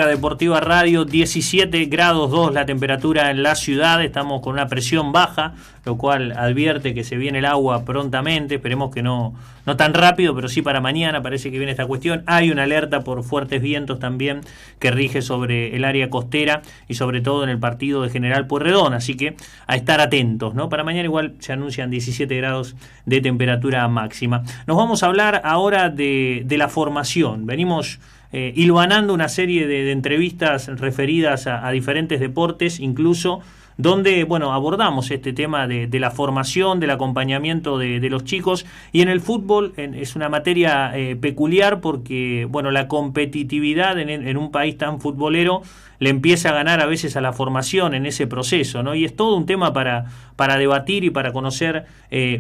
Deportiva Radio, 17 grados 2 la temperatura en la ciudad, estamos con una presión baja, lo cual advierte que se viene el agua prontamente, esperemos que no tan rápido, pero sí para mañana parece que viene esta cuestión. Hay una alerta por fuertes vientos también que rige sobre el área costera y sobre todo en el partido de General Pueyrredón, así que a estar atentos, ¿no? Para mañana igual se anuncian 17 grados de temperatura máxima. Nos vamos a hablar ahora de la formación, venimos hilvanando una serie de entrevistas referidas a diferentes deportes, incluso donde abordamos este tema de la formación, del acompañamiento de los chicos, y en el fútbol es una materia peculiar porque la competitividad en un país tan futbolero le empieza a ganar a veces a la formación en ese proceso, ¿no? Y es todo un tema para debatir y para conocer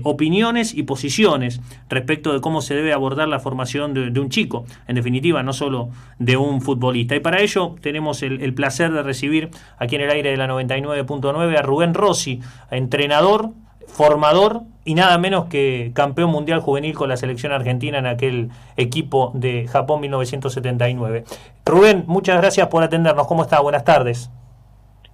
opiniones y posiciones respecto de cómo se debe abordar la formación de un chico, en definitiva, no solo de un futbolista. Y para ello tenemos el placer de recibir aquí en el aire de la 99.9 a Rubén Rossi, entrenador, formador y nada menos que campeón mundial juvenil con la selección argentina en aquel equipo de Japón 1979. Rubén, muchas gracias por atendernos. ¿Cómo está? Buenas tardes.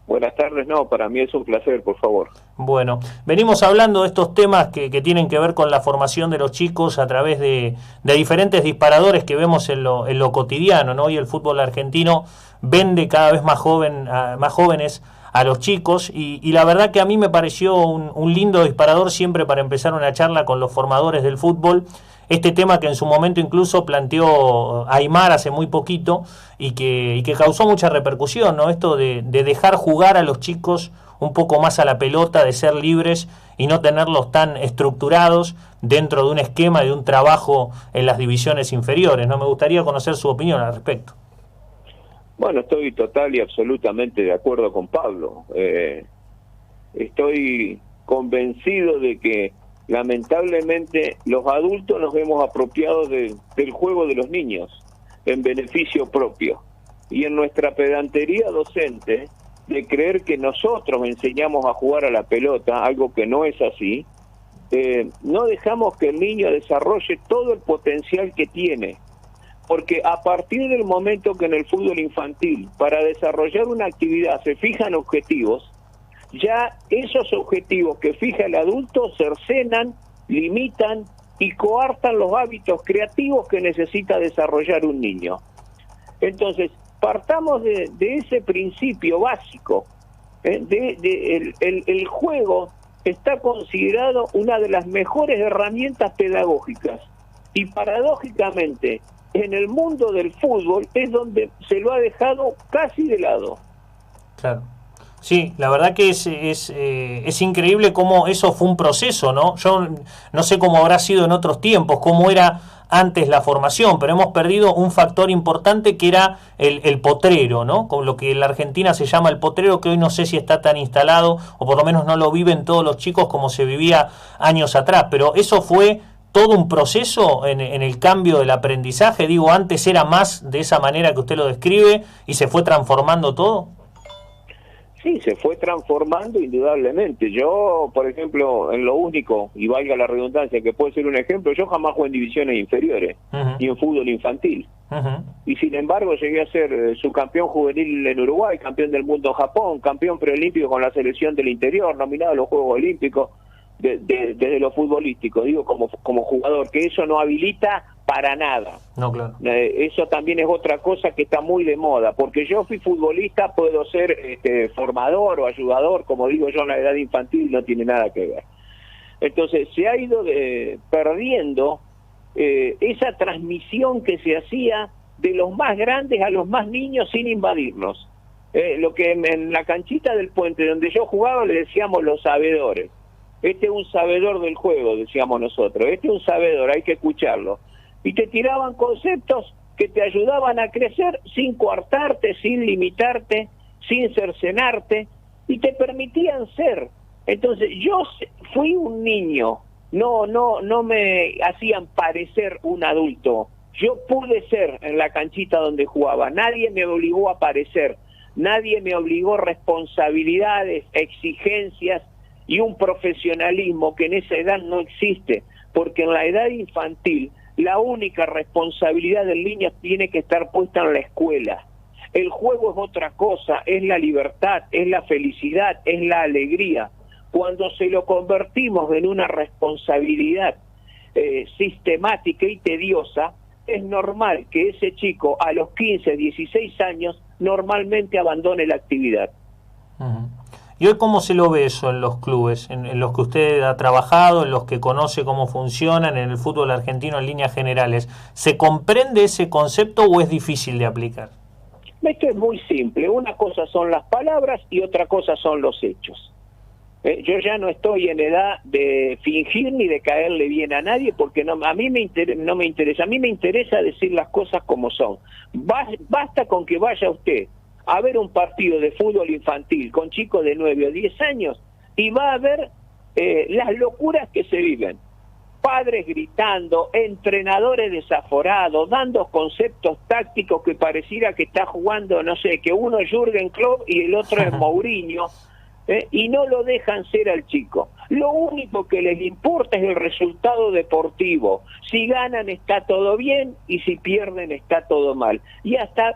Buenas tardes, para mí es un placer, por favor. Bueno, venimos hablando de estos temas que tienen que ver con la formación de los chicos a través de diferentes disparadores que vemos en lo cotidiano, ¿no? Hoy el fútbol argentino vende cada vez más jóvenes a los chicos y la verdad que a mí me pareció un lindo disparador siempre para empezar una charla con los formadores del fútbol, este tema que en su momento incluso planteó Aimar hace muy poquito y que causó mucha repercusión, ¿no? Esto de dejar jugar a los chicos un poco más a la pelota, de ser libres y no tenerlos tan estructurados dentro de un esquema, de un trabajo en las divisiones inferiores, ¿no? Me gustaría conocer su opinión al respecto. Bueno, estoy total y absolutamente de acuerdo con Pablo. Estoy convencido de que lamentablemente los adultos nos hemos apropiado del juego de los niños en beneficio propio. Y en nuestra pedantería docente de creer que nosotros enseñamos a jugar a la pelota, algo que no es así, no dejamos que el niño desarrolle todo el potencial que tiene. Porque a partir del momento que en el fútbol infantil, para desarrollar una actividad se fijan objetivos, ya esos objetivos que fija el adulto cercenan, limitan y coartan los hábitos creativos que necesita desarrollar un niño. Entonces, partamos de ese principio básico. El juego está considerado una de las mejores herramientas pedagógicas y paradójicamente en el mundo del fútbol es donde se lo ha dejado casi de lado. Claro. Sí, la verdad que es increíble cómo eso fue un proceso, ¿no? Yo no sé cómo habrá sido en otros tiempos, cómo era antes la formación, pero hemos perdido un factor importante que era el potrero, ¿no? Con lo que en la Argentina se llama el potrero, que hoy no sé si está tan instalado, o por lo menos no lo viven todos los chicos como se vivía años atrás, pero eso fue todo un proceso en el cambio del aprendizaje. Digo, antes era más de esa manera que usted lo describe y se fue transformando todo. Sí, se fue transformando indudablemente. Yo, por ejemplo, en lo único, y valga la redundancia, que puede ser un ejemplo, yo jamás jugué en divisiones inferiores, ni en fútbol infantil. Y sin embargo llegué a ser subcampeón juvenil en Uruguay, campeón del mundo en Japón, campeón preolímpico con la selección del interior, nominado a los Juegos Olímpicos, desde lo futbolístico, digo, como jugador, que eso no habilita para nada. No, claro. Eso también es otra cosa que está muy de moda, porque yo fui futbolista, puedo ser formador o ayudador, como digo yo en la edad infantil, no tiene nada que ver. Entonces se ha ido perdiendo esa transmisión que se hacía de los más grandes a los más niños sin invadirlos. Lo que en la canchita del Puente donde yo jugaba le decíamos los sabedores. Este es un sabedor del juego, decíamos nosotros. Este es un sabedor, hay que escucharlo. Y te tiraban conceptos que te ayudaban a crecer sin coartarte, sin limitarte, sin cercenarte, y te permitían ser. Entonces, yo fui un niño, no me hacían parecer un adulto. Yo pude ser en la canchita donde jugaba. Nadie me obligó a parecer. Nadie me obligó responsabilidades, exigencias y un profesionalismo que en esa edad no existe, porque en la edad infantil la única responsabilidad del niño tiene que estar puesta en la escuela. El juego es otra cosa, es la libertad, es la felicidad, es la alegría. Cuando se lo convertimos en una responsabilidad sistemática y tediosa, es normal que ese chico a los 15, 16 años normalmente abandone la actividad. Uh-huh. ¿Y hoy cómo se lo ve eso en los clubes, en los que usted ha trabajado, en los que conoce cómo funcionan, en el fútbol argentino en líneas generales? ¿Se comprende ese concepto o es difícil de aplicar? Esto es muy simple. Una cosa son las palabras y otra cosa son los hechos. Yo ya no estoy en edad de fingir ni de caerle bien a nadie, porque no me interesa. A mí me interesa decir las cosas como son. Basta con que vaya usted a ver un partido de fútbol infantil con chicos de 9 o 10 años y va a ver las locuras que se viven. Padres gritando, entrenadores desaforados, dando conceptos tácticos que pareciera que está jugando, no sé, que uno es Jürgen Klopp y el otro es Mourinho. Y no lo dejan ser al chico. Lo único que les importa es el resultado deportivo. Si ganan está todo bien y si pierden está todo mal. Y hasta,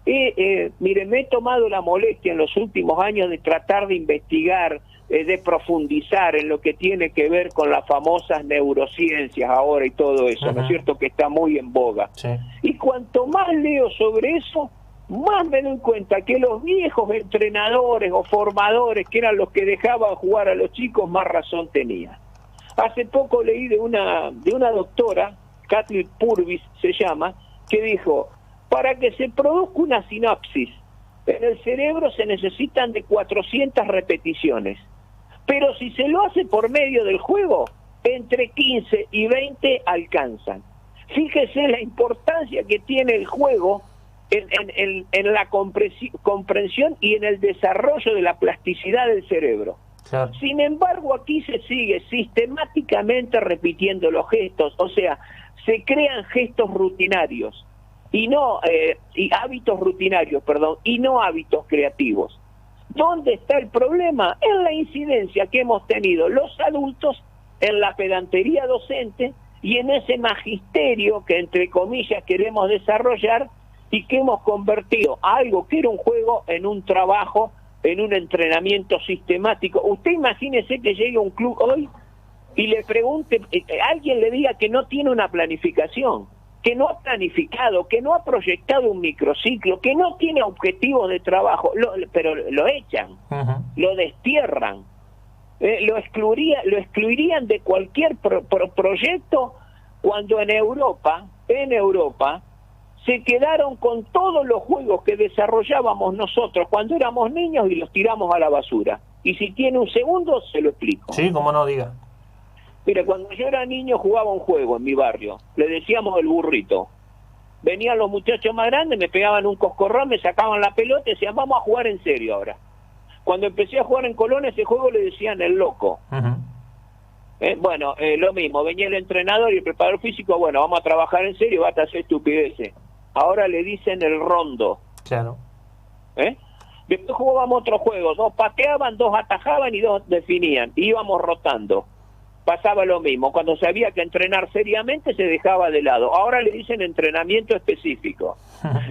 mire, me he tomado la molestia en los últimos años de tratar de investigar, de profundizar en lo que tiene que ver con las famosas neurociencias ahora y todo eso, ¿no es cierto? Que está muy en boga. Sí. Y cuanto más leo sobre eso, más me doy cuenta que los viejos entrenadores o formadores, que eran los que dejaban jugar a los chicos, más razón tenían. Hace poco leí de una doctora, Kathleen Purvis se llama, que dijo, para que se produzca una sinapsis en el cerebro se necesitan de 400 repeticiones, pero si se lo hace por medio del juego, entre 15 y 20 alcanzan. Fíjese la importancia que tiene el juego en la comprensión y en el desarrollo de la plasticidad del cerebro. Claro. Sin embargo, aquí se sigue sistemáticamente repitiendo los gestos, o sea, se crean gestos rutinarios y no hábitos rutinarios, y no hábitos creativos. ¿Dónde está el problema? En la incidencia que hemos tenido los adultos en la pedantería docente y en ese magisterio que entre comillas queremos desarrollar y que hemos convertido algo que era un juego en un trabajo, en un entrenamiento sistemático. Usted imagínese que llegue a un club hoy y le pregunte, alguien le diga que no tiene una planificación, que no ha planificado, que no ha proyectado un microciclo, que no tiene objetivos de trabajo, pero lo echan, lo destierran, lo excluirían de cualquier proyecto, cuando en Europa se quedaron con todos los juegos que desarrollábamos nosotros cuando éramos niños y los tiramos a la basura. Y si tiene un segundo, se lo explico. Sí, como no diga. Mira, cuando yo era niño jugaba un juego en mi barrio, le decíamos el burrito. Venían los muchachos más grandes, me pegaban un coscorrón, me sacaban la pelota y decían, vamos a jugar en serio ahora. Cuando empecé a jugar en Colón, ese juego le decían el loco. Lo mismo, venía el entrenador y el preparador físico, bueno, vamos a trabajar en serio, basta hacer estupideces. Ahora le dicen el rondo. Claro. Después jugábamos otro juego, 2 pateaban, 2 atajaban y 2 definían. Íbamos rotando. Pasaba lo mismo. Cuando se había que entrenar seriamente se dejaba de lado. Ahora le dicen entrenamiento específico.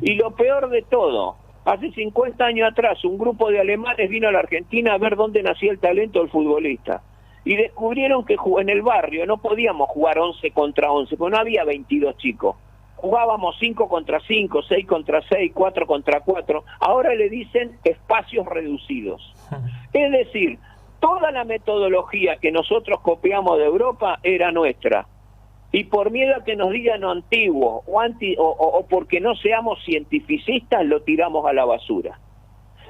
Y lo peor de todo, hace 50 años atrás un grupo de alemanes vino a la Argentina a ver dónde nacía el talento del futbolista. Y descubrieron que en el barrio no podíamos jugar 11 contra 11, porque no había 22 chicos. Jugábamos 5 contra 5, 6 contra 6, 4 contra 4. Ahora le dicen espacios reducidos. Es decir, toda la metodología que nosotros copiamos de Europa era nuestra. Y por miedo a que nos digan antiguo o porque no seamos cientificistas, lo tiramos a la basura.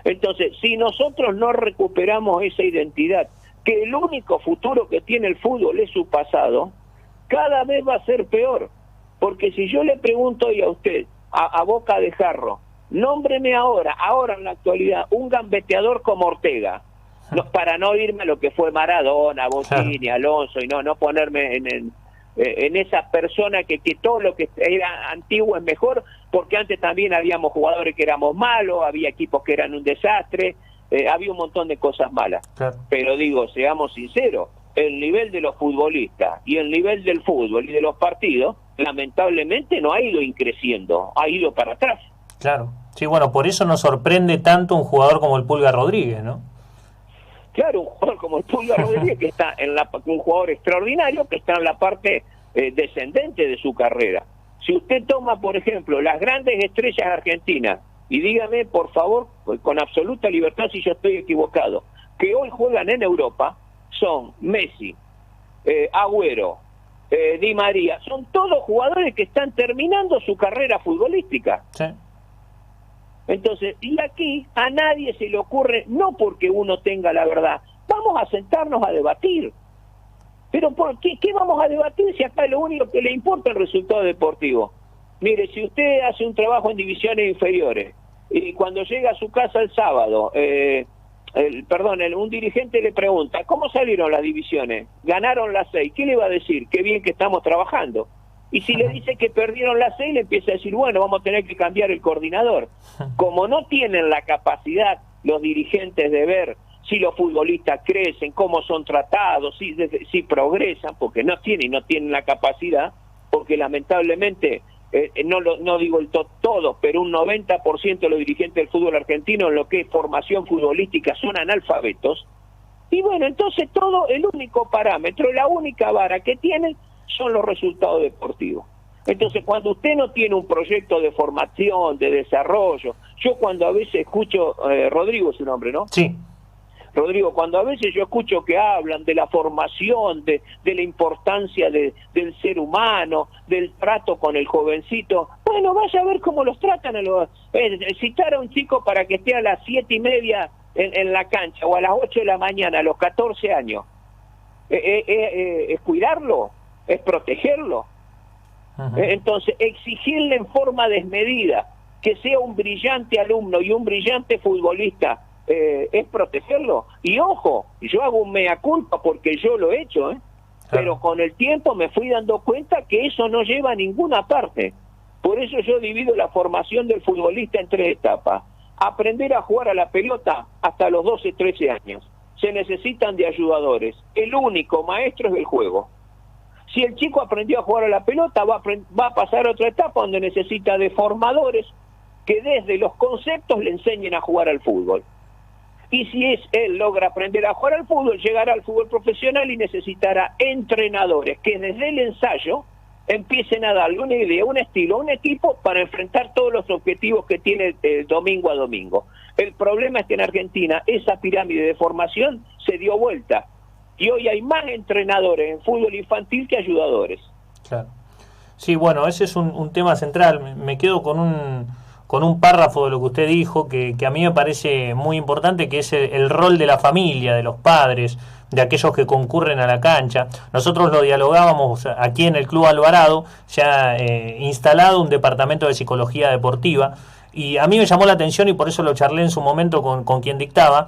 Entonces, si nosotros no recuperamos esa identidad, que el único futuro que tiene el fútbol es su pasado, cada vez va a ser peor. Porque si yo le pregunto hoy a usted, a boca de jarro, nómbreme ahora en la actualidad, un gambeteador como Ortega, para no irme a lo que fue Maradona, Bottini, Alonso, y no ponerme en esa persona que todo lo que era antiguo es mejor, porque antes también habíamos jugadores que éramos malos, había equipos que eran un desastre, había un montón de cosas malas. Claro. Pero digo, seamos sinceros, el nivel de los futbolistas y el nivel del fútbol y de los partidos, lamentablemente no ha ido increciendo, ha ido para atrás. Claro. Sí, bueno, por eso nos sorprende tanto un jugador como el Pulga Rodríguez, ¿no? Claro, un jugador como el Pulga Rodríguez, que está un jugador extraordinario, que está en la parte descendente de su carrera. Si usted toma, por ejemplo, las grandes estrellas argentinas, y dígame, por favor, con absoluta libertad si yo estoy equivocado, que hoy juegan en Europa, son Messi, Agüero, Di María, son todos jugadores que están terminando su carrera futbolística. Sí. Entonces, y aquí a nadie se le ocurre, no porque uno tenga la verdad, vamos a sentarnos a debatir. Pero ¿por qué vamos a debatir si acá lo único que le importa es el resultado deportivo? Mire, si usted hace un trabajo en divisiones inferiores y cuando llega a su casa el sábado, un dirigente le pregunta, ¿cómo salieron las divisiones? Ganaron las 6. ¿Qué le va a decir? Qué bien que estamos trabajando. Y si le dice que perdieron las 6, le empieza a decir, bueno, vamos a tener que cambiar el coordinador. Como no tienen la capacidad los dirigentes de ver si los futbolistas crecen, cómo son tratados, si progresan, porque no tienen la capacidad, porque lamentablemente, no digo todo, pero un 90% de los dirigentes del fútbol argentino en lo que es formación futbolística son analfabetos. Y bueno, entonces el único parámetro, la única vara que tienen son los resultados deportivos. Entonces, cuando usted no tiene un proyecto de formación, de desarrollo, yo cuando a veces escucho, Rodrigo es su nombre, ¿no? Sí. Rodrigo, cuando a veces yo escucho que hablan de la formación, de la importancia del ser humano, del trato con el jovencito, bueno, vaya a ver cómo los tratan. Citar a un chico para que esté a las 7:30 en la cancha, o a las 8 de la mañana, a los 14 años, ¿es cuidarlo? ¿Es protegerlo? Entonces, exigirle en forma desmedida que sea un brillante alumno y un brillante futbolista, es protegerlo. Y ojo, yo hago un mea culpa porque yo lo he hecho, pero con el tiempo me fui dando cuenta que eso no lleva a ninguna parte. Por eso yo divido la formación del futbolista en 3 etapas. Aprender a jugar a la pelota hasta los 12, 13 años. Se necesitan de ayudadores. El único maestro es el juego. Si el chico aprendió a jugar a la pelota, va a pasar a otra etapa donde necesita de formadores que desde los conceptos le enseñen a jugar al fútbol. Y si él logra aprender a jugar al fútbol, llegará al fútbol profesional y necesitará entrenadores que desde el ensayo empiecen a darle una idea, un estilo, un equipo para enfrentar todos los objetivos que tiene domingo a domingo. El problema es que en Argentina esa pirámide de formación se dio vuelta. Y hoy hay más entrenadores en fútbol infantil que ayudadores. Claro. Sí, bueno, ese es un tema central. Me quedo con un párrafo de lo que usted dijo, que a mí me parece muy importante, que es el rol de la familia, de los padres, de aquellos que concurren a la cancha. Nosotros lo dialogábamos aquí en el Club Alvarado, se ha instalado un departamento de psicología deportiva, y a mí me llamó la atención, y por eso lo charlé en su momento con quien dictaba.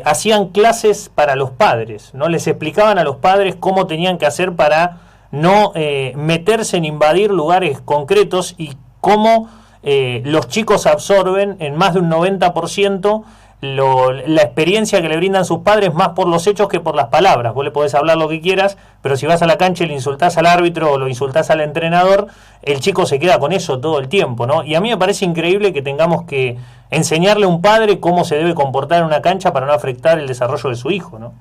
Hacían clases para los padres, ¿no? Les explicaban a los padres cómo tenían que hacer para no meterse en invadir lugares concretos, y cómo los chicos absorben en más de un 90% la experiencia que le brindan sus padres, más por los hechos que por las palabras. Vos le podés hablar lo que quieras, pero si vas a la cancha y le insultás al árbitro o lo insultás al entrenador, el chico se queda con eso todo el tiempo, ¿no? Y a mí me parece increíble que tengamos que enseñarle a un padre cómo se debe comportar en una cancha para no afectar el desarrollo de su hijo, ¿no?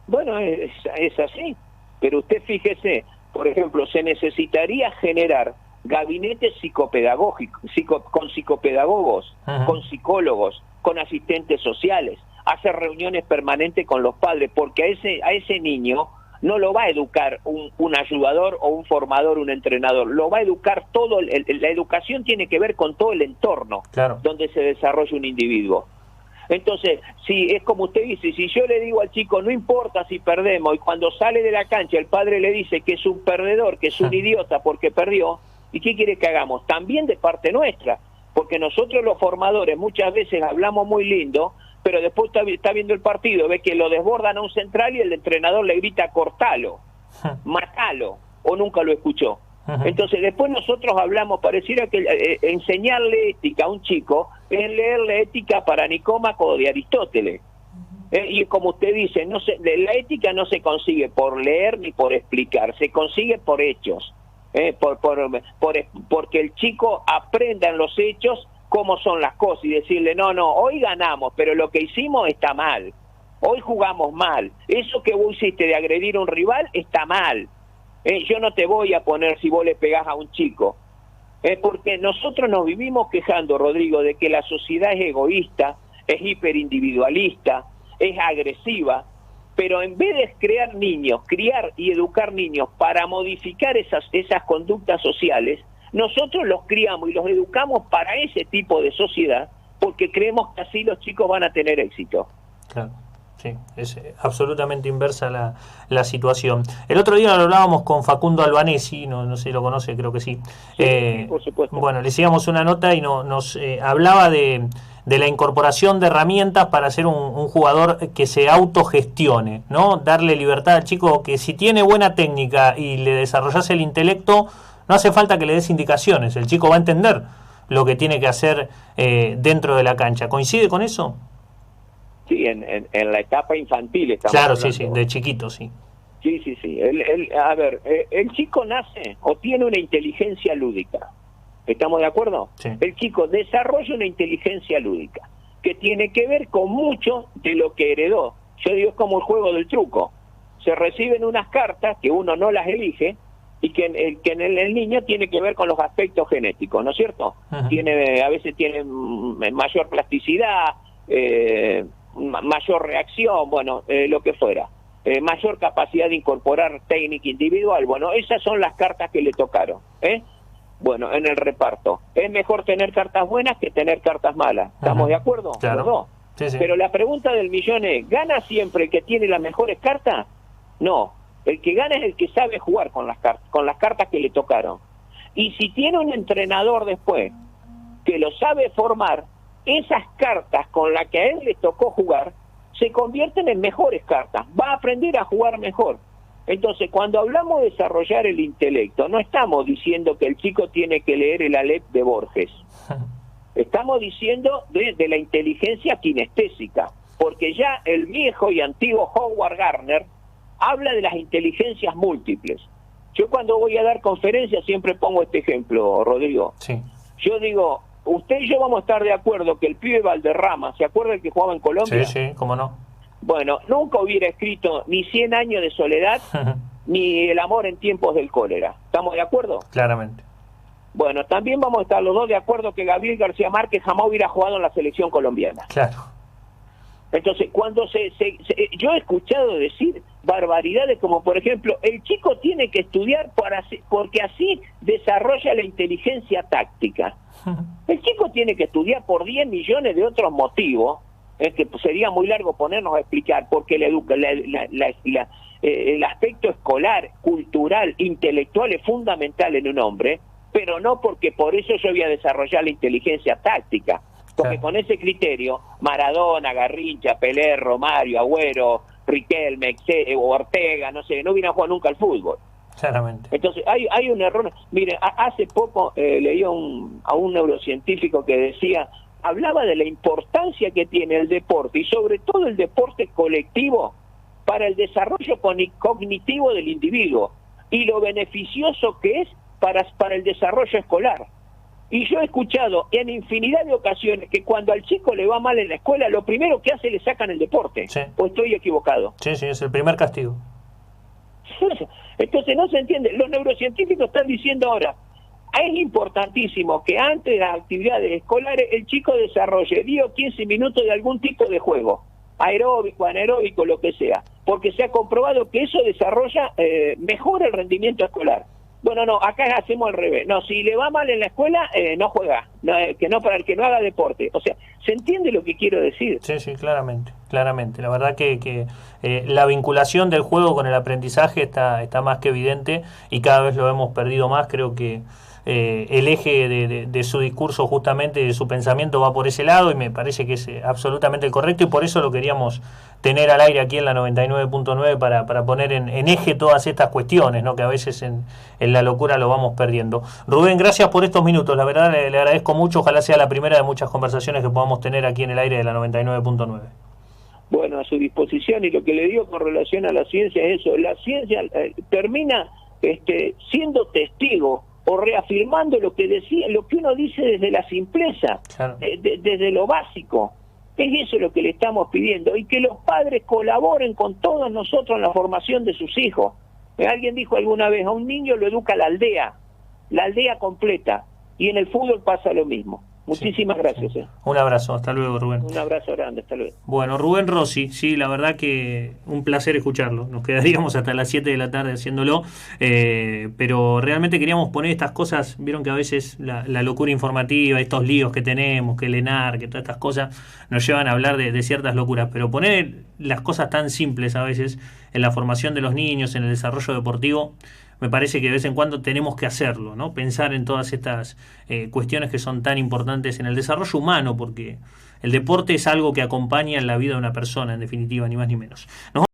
Bueno, es así, pero usted fíjese, por ejemplo, se necesitaría generar gabinetes psicopedagógicos, con psicopedagogos, con psicólogos, con asistentes sociales, hacer reuniones permanentes con los padres, porque a ese niño no lo va a educar un ayudador o un formador, un entrenador, lo va a educar todo. La educación tiene que ver con todo el entorno, claro, donde se desarrolla un individuo. Entonces, si es como usted dice, si yo le digo al chico, no importa si perdemos, y cuando sale de la cancha el padre le dice que es un perdedor, que es un idiota porque perdió, ¿y qué quiere que hagamos? También de parte nuestra, porque nosotros los formadores muchas veces hablamos muy lindo, pero después está viendo el partido, ve que lo desbordan a un central y el entrenador le grita cortalo, matalo, o nunca lo escuchó. Entonces después nosotros hablamos, pareciera que enseñarle ética a un chico es leerle ética para Nicómaco de Aristóteles. Y como usted dice, la ética no se consigue por leer ni por explicar, se consigue por hechos. Porque el chico aprenda en los hechos cómo son las cosas y decirle, no, hoy ganamos, pero lo que hicimos está mal. Hoy jugamos mal. Eso que vos hiciste de agredir a un rival está mal. Yo no te voy a poner si vos le pegás a un chico. Porque nosotros nos vivimos quejando, Rodrigo, de que la sociedad es egoísta, es hiperindividualista, es agresiva, pero en vez de criar y educar niños para modificar esas conductas sociales, nosotros los criamos y los educamos para ese tipo de sociedad, porque creemos que así los chicos van a tener éxito. Claro. Sí, es absolutamente inversa la situación. El otro día lo hablábamos con Facundo Albanesi, no sé si lo conoce, creo que sí. Sí, por supuesto. Bueno, le hacíamos una nota y nos hablaba de la incorporación de herramientas para ser un jugador que se autogestione, ¿no? Darle libertad al chico, que si tiene buena técnica y le desarrollas el intelecto, no hace falta que le des indicaciones, el chico va a entender lo que tiene que hacer dentro de la cancha. ¿Coincide con eso? Sí, en la etapa infantil estamos Claro, hablando. sí, de chiquito, sí. Sí. A ver, el chico nace o tiene una inteligencia lúdica. ¿Estamos de acuerdo? Sí. El chico desarrolla una inteligencia lúdica que tiene que ver con mucho de lo que heredó. Yo digo, es como el juego del truco. Se reciben unas cartas que uno no las elige y que el niño tiene que ver con los aspectos genéticos, ¿no es cierto? Uh-huh. A veces tiene mayor plasticidad, mayor reacción, bueno, lo que fuera, mayor capacidad de incorporar técnica individual. Bueno, esas son las cartas que le tocaron, bueno, en el reparto. Es mejor tener cartas buenas que tener cartas malas. ¿Estamos de acuerdo? Claro. Los dos. Sí. Pero la pregunta del millón es, ¿gana siempre el que tiene las mejores cartas? No, el que gana es el que sabe jugar con las cartas que le tocaron. Y si tiene un entrenador después que lo sabe formar, esas cartas con las que a él le tocó jugar se convierten en mejores cartas, va a aprender a jugar mejor. Entonces, cuando hablamos de desarrollar el intelecto, no estamos diciendo que el chico tiene que leer el Aleph de Borges, estamos diciendo de la inteligencia kinestésica, porque ya el viejo y antiguo Howard Gardner habla de las inteligencias múltiples. Yo cuando voy a dar conferencias siempre pongo este ejemplo, Rodrigo. Sí. Yo digo, usted y yo vamos a estar de acuerdo que el pibe Valderrama, ¿se acuerda el que jugaba en Colombia? Sí, cómo no. Bueno, nunca hubiera escrito ni 100 años de soledad, ni El amor en tiempos del cólera. ¿Estamos de acuerdo? Claramente. Bueno, también vamos a estar los dos de acuerdo que Gabriel García Márquez jamás hubiera jugado en la selección colombiana. Claro. Entonces, cuando yo he escuchado decir barbaridades como, por ejemplo, el chico tiene que estudiar porque así desarrolla la inteligencia táctica. El chico tiene que estudiar por 10 millones de otros motivos, que sería muy largo ponernos a explicar, porque el aspecto escolar, cultural, intelectual es fundamental en un hombre, pero no porque por eso yo voy a desarrollar la inteligencia táctica. Porque con ese criterio, Maradona, Garrincha, Pelé, Romario, Agüero, Riquelme, Ortega, no hubieran jugado nunca al fútbol. Claramente. Entonces, hay un error. Mire, hace poco leí a un neurocientífico que decía, hablaba de la importancia que tiene el deporte, y sobre todo el deporte colectivo, para el desarrollo cognitivo del individuo, y lo beneficioso que es para el desarrollo escolar. Y yo he escuchado en infinidad de ocasiones que cuando al chico le va mal en la escuela, lo primero que hace le sacan el deporte. Sí. ¿O estoy equivocado? Sí, es el primer castigo. Entonces no se entiende. Los neurocientíficos están diciendo ahora, es importantísimo que antes de las actividades escolares el chico desarrolle 10 o 15 minutos de algún tipo de juego, aeróbico, anaeróbico, lo que sea, porque se ha comprobado que eso desarrolla mejor el rendimiento escolar. Bueno, no, acá hacemos al revés. No, si le va mal en la escuela, no juega. No, para el que no haga deporte. O sea, ¿se entiende lo que quiero decir? Sí, claramente. La verdad que la vinculación del juego con el aprendizaje está más que evidente y cada vez lo hemos perdido más. Creo que el eje de su discurso, justamente de su pensamiento, va por ese lado y me parece que es absolutamente el correcto, y por eso lo queríamos tener al aire aquí en la 99.9 para poner en eje todas estas cuestiones, ¿no? Que a veces en la locura lo vamos perdiendo. Rubén, gracias por estos minutos, la verdad le agradezco mucho, ojalá sea la primera de muchas conversaciones que podamos tener aquí en el aire de la 99.9. Bueno, a su disposición, y lo que le digo con relación a la ciencia es eso, la ciencia termina siendo testigo o reafirmando lo que decía, lo que uno dice desde la simpleza, Claro. desde lo básico. Es eso lo que le estamos pidiendo, y que los padres colaboren con todos nosotros en la formación de sus hijos. Alguien dijo alguna vez, a un niño lo educa la aldea completa, y en el fútbol pasa lo mismo. Muchísimas gracias. Sí. Un abrazo, hasta luego, Rubén. Un abrazo grande, hasta luego. Bueno, Rubén Rossi, sí, la verdad que un placer escucharlo. Nos quedaríamos hasta las 7 de la tarde haciéndolo, pero realmente queríamos poner estas cosas. Vieron que a veces la locura informativa, estos líos que tenemos, que el ENAR, que todas estas cosas nos llevan a hablar de ciertas locuras, pero poner las cosas tan simples a veces en la formación de los niños, en el desarrollo deportivo, me parece que de vez en cuando tenemos que hacerlo, ¿no? Pensar en todas estas cuestiones que son tan importantes en el desarrollo humano, porque el deporte es algo que acompaña en la vida de una persona, en definitiva, ni más ni menos.